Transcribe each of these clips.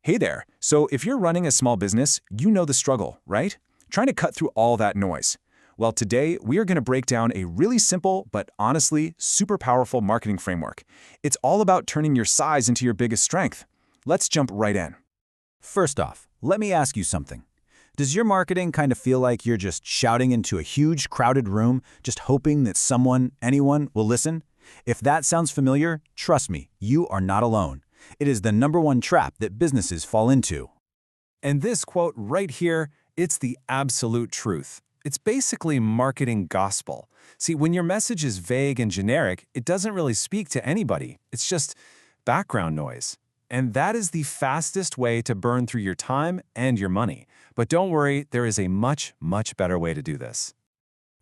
Hey there. So if you're running a small business, you know the struggle, right? Trying to cut through all that noise. Well, today we are going to break down a really simple, but honestly, super powerful marketing framework. It's all about turning your size into your biggest strength. Let's jump right in. First off, let me ask you something. Does your marketing kind of feel like you're just shouting into a huge, crowded room, just hoping that anyone will listen? If that sounds familiar, trust me, you are not alone. It is the #1 trap that businesses fall into. And this quote right here, it's the absolute truth. It's basically marketing gospel. See, when your message is vague and generic, it doesn't really speak to anybody. It's just background noise. And that is the fastest way to burn through your time and your money. But don't worry, there is a much, much better way to do this.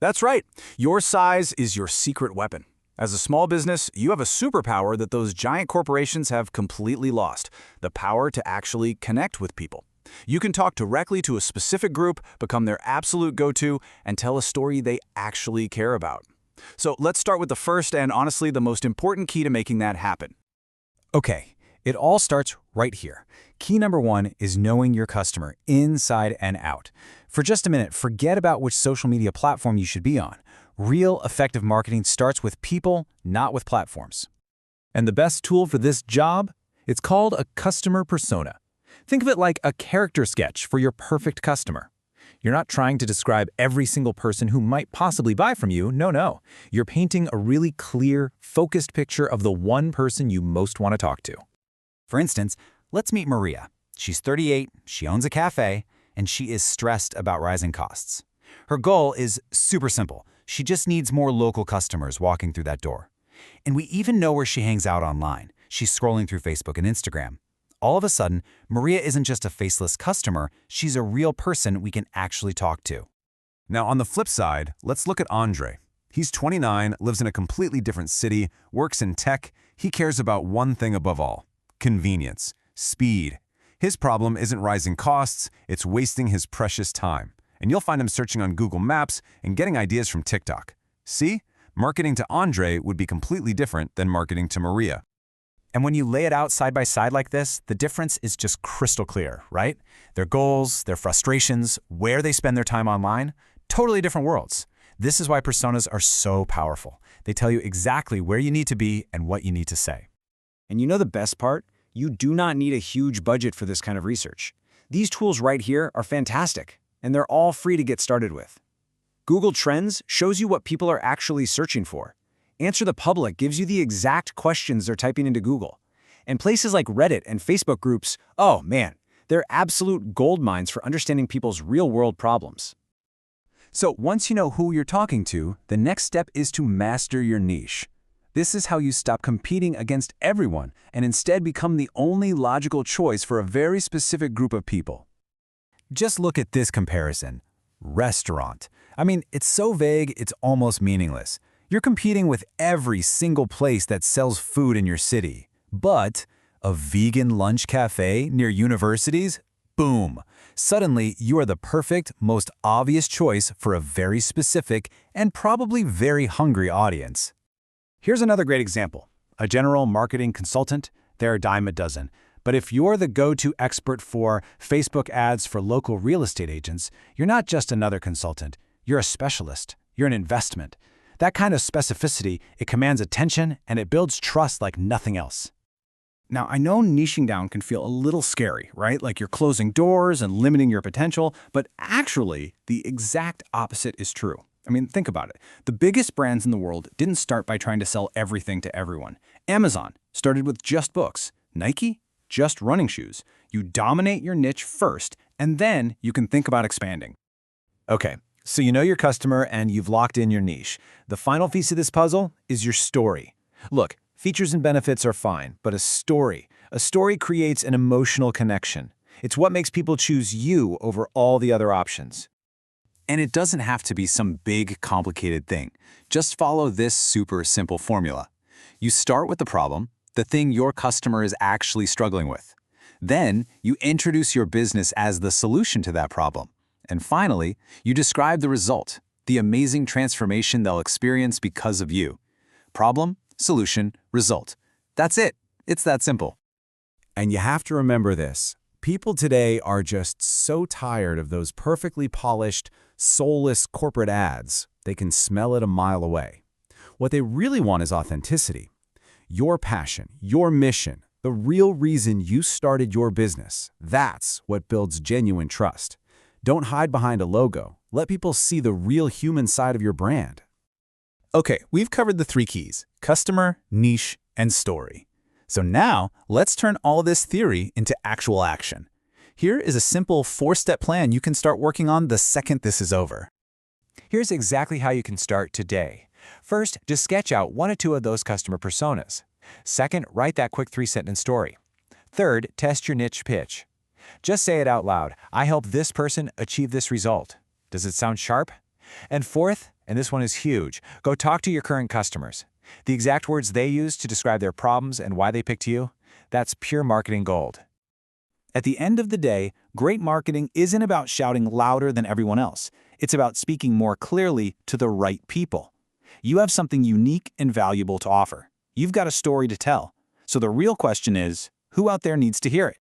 That's right. Your size is your secret weapon. As a small business, you have a superpower that those giant corporations have completely lost, the power to actually connect with people. You can talk directly to a specific group, become their absolute go-to, and tell a story they actually care about. So let's start with the first and honestly the most important key to making that happen. Okay, it all starts right here. Key #1 is knowing your customer inside and out. For just a minute, forget about which social media platform you should be on. Real effective marketing starts with people, not with platforms. And the best tool for this job? It's called a customer persona. Think of it like a character sketch for your perfect customer. You're not trying to describe every single person who might possibly buy from you. No. You're painting a really clear, focused picture of the one person you most want to talk to. For instance, let's meet Maria. She's 38, she owns a cafe, and she is stressed about rising costs. Her goal is super simple. She just needs more local customers walking through that door. And we even know where she hangs out online. She's scrolling through Facebook and Instagram. All of a sudden, Maria isn't just a faceless customer, she's a real person we can actually talk to. Now, on the flip side, let's look at Andre. He's 29, lives in a completely different city, works in tech. He cares about one thing above all: convenience, speed. His problem isn't rising costs, it's wasting his precious time. And you'll find him searching on Google Maps and getting ideas from TikTok. See? Marketing to Andre would be completely different than marketing to Maria. And when you lay it out side by side like this, the difference is just crystal clear, right? Their goals, their frustrations, where they spend their time online, totally different worlds. This is why personas are so powerful. They tell you exactly where you need to be and what you need to say. And you know the best part? You do not need a huge budget for this kind of research. These tools right here are fantastic, and they're all free to get started with. Google Trends shows you what people are actually searching for. Answer the Public gives you the exact questions they're typing into Google. And places like Reddit and Facebook groups, oh man, they're absolute gold mines for understanding people's real-world problems. So once you know who you're talking to, the next step is to master your niche. This is how you stop competing against everyone and instead become the only logical choice for a very specific group of people. Just look at this comparison. Restaurant. I mean, it's so vague, it's almost meaningless. You're competing with every single place that sells food in your city. But a vegan lunch cafe near universities? Boom! Suddenly, you are the perfect, most obvious choice for a very specific and probably very hungry audience. Here's another great example. A general marketing consultant, they're a dime a dozen. But if you're the go-to expert for Facebook ads for local real estate agents, you're not just another consultant. You're a specialist. You're an investment. That kind of specificity, it commands attention and it builds trust like nothing else. Now, I know niching down can feel a little scary, right? Like you're closing doors and limiting your potential, but actually, the exact opposite is true. I mean, think about it. The biggest brands in the world didn't start by trying to sell everything to everyone. Amazon started with just books. Nike? Just running shoes. You dominate your niche first, and then you can think about expanding. Okay, so you know your customer and you've locked in your niche. The final piece of this puzzle is your story. Look, features and benefits are fine, but a story creates an emotional connection. It's what makes people choose you over all the other options. And it doesn't have to be some big, complicated thing. Just follow this super simple formula. You start with the problem, the thing your customer is actually struggling with. Then, you introduce your business as the solution to that problem. And finally, you describe the result, the amazing transformation they'll experience because of you. Problem, solution, result. That's it. It's that simple. And you have to remember this. People today are just so tired of those perfectly polished, soulless corporate ads. They can smell it a mile away. What they really want is authenticity. Your passion, your mission, the real reason you started your business. That's what builds genuine trust. Don't hide behind a logo. Let people see the real human side of your brand. Okay, we've covered the 3 keys: customer, niche, and story. So now, let's turn all this theory into actual action. Here is a simple 4-step plan you can start working on the second this is over. Here's exactly how you can start today. First, just sketch out 1 or 2 of those customer personas. Second, write that quick 3-sentence story. Third, test your niche pitch. Just say it out loud. I help this person achieve this result. Does it sound sharp? And fourth, and this one is huge, go talk to your current customers. The exact words they use to describe their problems and why they picked you, that's pure marketing gold. At the end of the day, great marketing isn't about shouting louder than everyone else. It's about speaking more clearly to the right people. You have something unique and valuable to offer. You've got a story to tell. So the real question is, who out there needs to hear it?